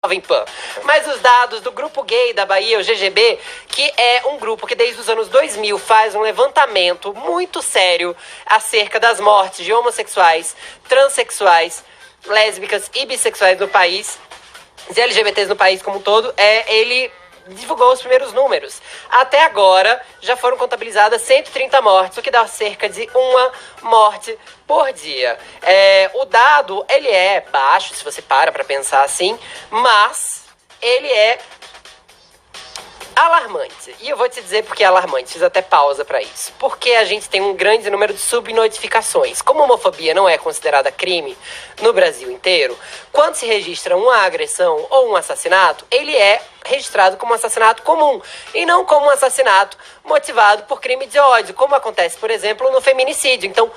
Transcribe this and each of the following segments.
Jovem Pan. Mas os dados do Grupo Gay da Bahia, o GGB, que é um grupo que desde os anos 2000 faz um levantamento muito sério acerca das mortes de homossexuais, transexuais, lésbicas e bissexuais no país, de LGBTs no país como um todo, ele divulgou os primeiros números. Até agora, já foram contabilizadas 130 mortes, o que dá cerca de uma morte por dia. O dado, ele é baixo, se você para pensar assim, mas ele é alarmante. E eu vou te dizer por que é alarmante, fiz até pausa pra isso. Porque a gente tem um grande número de subnotificações. Como a homofobia não é considerada crime no Brasil inteiro, quando se registra uma agressão ou um assassinato, ele é registrado como um assassinato comum e não como um assassinato motivado por crime de ódio, como acontece, por exemplo, no feminicídio. Então,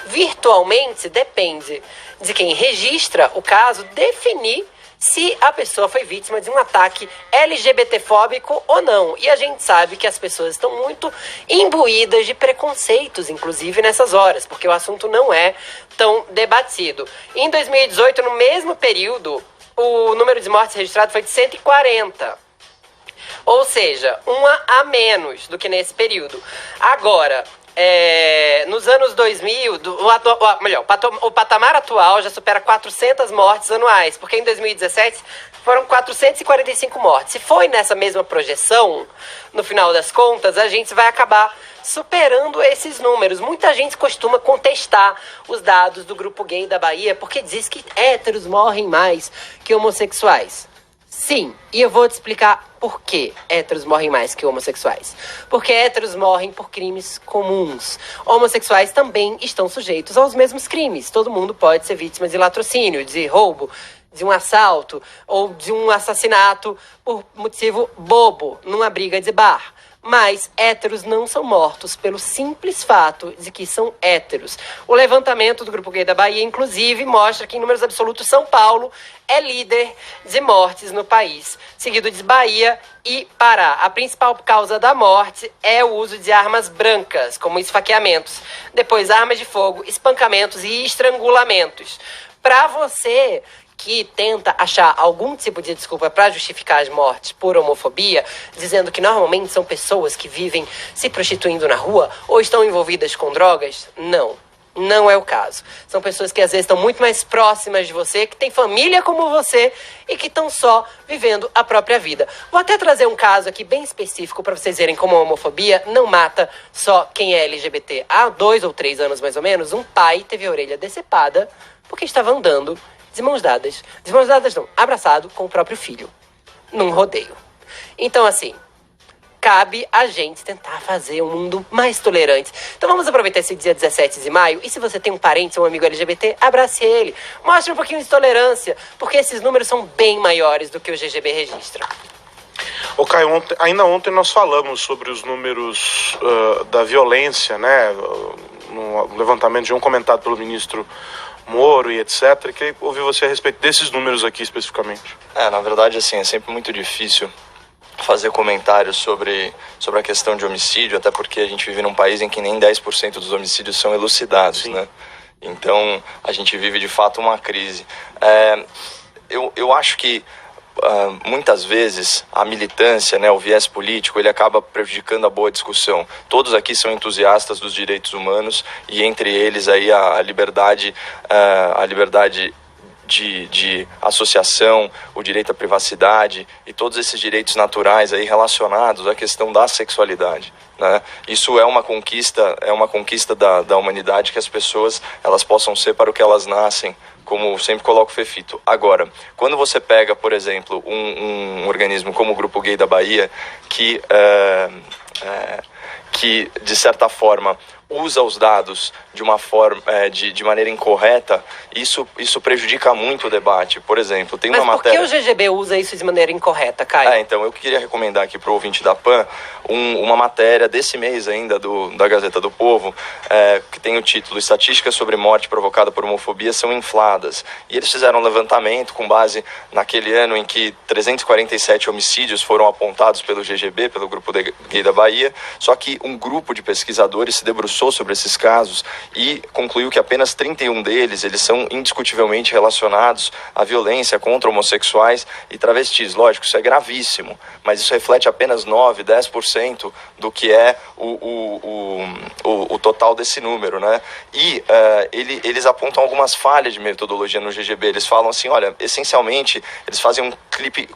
virtualmente, depende de quem registra o caso definir se a pessoa foi vítima de um ataque LGBTfóbico ou não. E a gente sabe que as pessoas estão muito imbuídas de preconceitos, inclusive nessas horas, porque o assunto não é tão debatido. Em 2018, no mesmo período, o número de mortes registrado foi de 140. Ou seja, uma a menos do que nesse período. Agora, nos anos 2000, o patamar atual já supera 400 mortes anuais, porque em 2017 foram 445 mortes. Se foi nessa mesma projeção, no final das contas, a gente vai acabar superando esses números. Muita gente costuma contestar os dados do Grupo Gay da Bahia, porque diz que héteros morrem mais que homossexuais. Sim, e eu vou te explicar por que héteros morrem mais que homossexuais. Porque héteros morrem por crimes comuns. Homossexuais também estão sujeitos aos mesmos crimes. Todo mundo pode ser vítima de latrocínio, de roubo, de um assalto ou de um assassinato por motivo bobo, numa briga de bar. Mas héteros não são mortos pelo simples fato de que são héteros. O levantamento do Grupo Gay da Bahia, inclusive, mostra que em números absolutos São Paulo é líder de mortes no país, seguido de Bahia e Pará. A principal causa da morte é o uso de armas brancas, como esfaqueamentos. Depois, armas de fogo, espancamentos e estrangulamentos. Para você que tenta achar algum tipo de desculpa para justificar as mortes por homofobia, dizendo que normalmente são pessoas que vivem se prostituindo na rua ou estão envolvidas com drogas, não é o caso. São pessoas que às vezes estão muito mais próximas de você, que têm família como você e que estão só vivendo a própria vida. Vou até trazer um caso aqui bem específico para vocês verem como a homofobia não mata só quem é LGBT. Há 2 ou 3 anos mais ou menos, um pai teve a orelha decepada porque estava andando de mãos dadas não, abraçado com o próprio filho, num rodeio. Então, assim, cabe a gente tentar fazer um mundo mais tolerante. Então vamos aproveitar esse dia 17 de maio, e se você tem um parente ou um amigo LGBT, abrace ele. Mostre um pouquinho de tolerância, porque esses números são bem maiores do que o GGB registra. Ô Caio, ainda ontem nós falamos sobre os números da violência, né, no levantamento de um comentado pelo ministro Moro e etc. Queria ouvir você a respeito desses números aqui especificamente. Na verdade, assim, é sempre muito difícil fazer comentários sobre a questão de homicídio, até porque a gente vive num país em que nem 10% dos homicídios são elucidados, Sim. né? Então, a gente vive, de fato, uma crise. Eu acho que muitas vezes a militância, né, o viés político, ele acaba prejudicando a boa discussão. Todos aqui são entusiastas dos direitos humanos e entre eles aí a liberdade de associação, o direito à privacidade e todos esses direitos naturais aí relacionados à questão da sexualidade, né? Isso é uma conquista da humanidade, que as pessoas elas possam ser para o que elas nascem, como sempre coloco o Fefito. Agora, quando você pega, por exemplo, um organismo como o Grupo Gay da Bahia, que de certa forma usa os dados de uma forma de maneira incorreta, isso prejudica muito o debate. Por exemplo, tem uma matéria... Mas por que o GGB usa isso de maneira incorreta, Caio? Então, eu queria recomendar aqui para o ouvinte da PAN uma matéria desse mês ainda da Gazeta do Povo, que tem o título Estatísticas sobre morte provocada por homofobia são infladas. E eles fizeram um levantamento com base naquele ano em que 347 homicídios foram apontados pelo GGB, pelo Grupo Gay da Bahia, só que um grupo de pesquisadores se debruçou debruçou sobre esses casos e concluiu que apenas 31 deles, eles são indiscutivelmente relacionados à violência contra homossexuais e travestis. Lógico, isso é gravíssimo, mas isso reflete apenas 9, 10% do que é o total desse número, né? E eles apontam algumas falhas de metodologia no GGB. Eles falam assim, olha, essencialmente, eles fazem um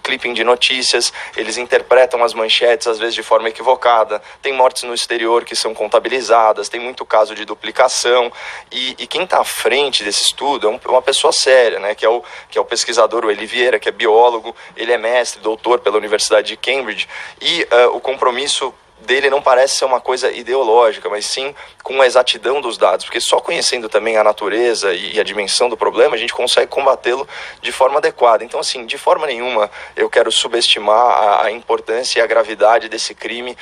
clipping de notícias, eles interpretam as manchetes, às vezes de forma equivocada, tem mortes no exterior que são contabilizadas, tem muito caso de duplicação, e quem está à frente desse estudo é uma pessoa séria, né, que é o pesquisador, o Eli Vieira, que é biólogo, ele é mestre, doutor pela Universidade de Cambridge, e o compromisso dele não parece ser uma coisa ideológica, mas sim com a exatidão dos dados, porque só conhecendo também a natureza e a dimensão do problema, a gente consegue combatê-lo de forma adequada. Então, assim, de forma nenhuma eu quero subestimar a importância e a gravidade desse crime.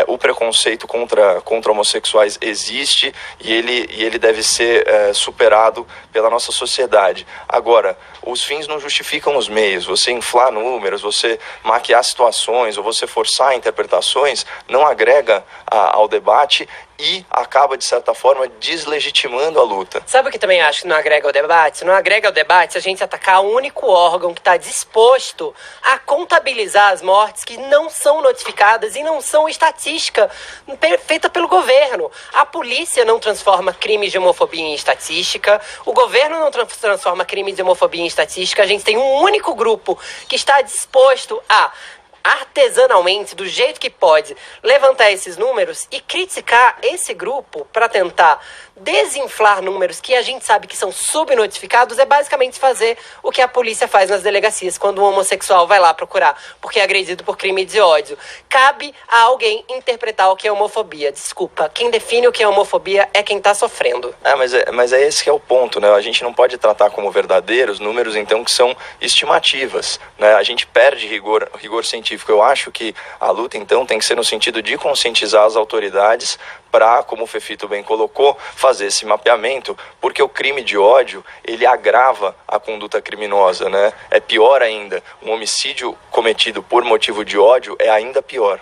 O preconceito contra homossexuais existe e ele deve ser superado pela nossa sociedade. Agora, os fins não justificam os meios. Você inflar números, você maquiar situações ou você forçar interpretações não agrega ao debate e acaba, de certa forma, deslegitimando a luta. Sabe o que também acho que não agrega ao debate? Não agrega ao debate se a gente atacar o único órgão que está disposto a contabilizar as mortes que não são notificadas e não são estatística feita pelo governo. A polícia não transforma crimes de homofobia em estatística, o governo não transforma crimes de homofobia em estatística. A gente tem um único grupo que está disposto a artesanalmente, do jeito que pode, levantar esses números e criticar esse grupo para tentar desinflar números que a gente sabe que são subnotificados. É basicamente fazer o que a polícia faz nas delegacias quando um homossexual vai lá procurar porque é agredido por crime de ódio. Cabe a alguém interpretar o que é homofobia. Desculpa, quem define o que é homofobia é quem tá sofrendo. Mas é esse que é o ponto, né? A gente não pode tratar como verdadeiros números, então, que são estimativas, né? A gente perde rigor científico. Eu acho que a luta, então, tem que ser no sentido de conscientizar as autoridades para, como o Fefito bem colocou, fazer esse mapeamento, porque o crime de ódio, ele agrava a conduta criminosa, né? É pior ainda, um homicídio cometido por motivo de ódio é ainda pior.